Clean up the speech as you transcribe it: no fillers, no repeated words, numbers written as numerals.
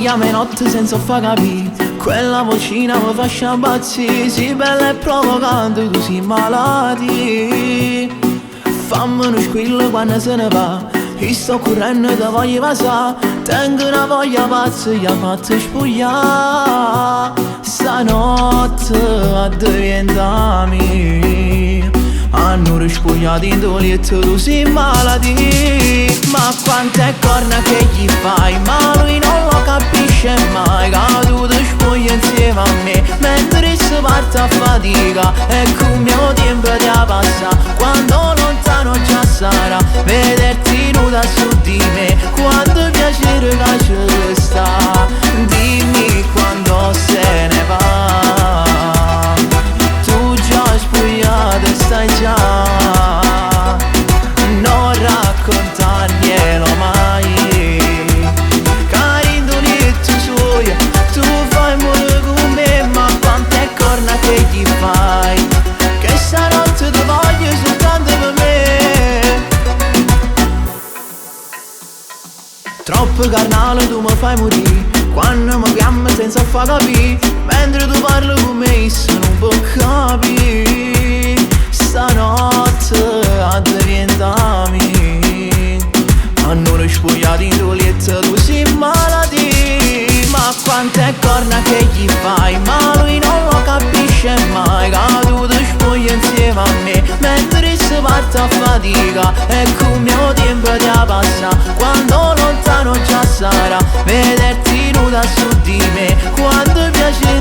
chiama notte senza far capire. Quella vocina mi fa sciabazzì, sì bella e provocante, tu sei malati. Fammi uno squillo quando se ne va, io sto correndo da voglio passare. Tengo una voglia pazza, gli ha fatto spogliare. Stanotte a diventami hanno rispogliato in toglietto, tu sei malati. Ma quante corna che gli fai, ma lui non lo capisce mai. Che tu ti spogli insieme a me, mentre si parte a fatica. Ecco il mio tempo ti passa, quando lontano già sarà. Vederti nuda su di me, quanto piacere che ci sta. Dimmi quando se ne va, tu già spogliata stai già. Non raccontarglielo mai, carindolietto suoi, tu fai male con me. Ma quante corna che gli fai, che stanotte ti voglio soltanto per me. Troppo carnale tu mi fai morire, quando mi chiami senza far capire. Mentre tu parli con me io non può capire. Stanotte a diventami hanno rispogliato in toglietto, tu sei malati. Ma quante corna che gli fai, ma lui non lo capisce mai. Che tu ti spogli insieme a me, mentre si parte a fatica. Ecco il mio tempo ti passa, quando lontano già sarà. Vederti nuda su di me, quanto piacere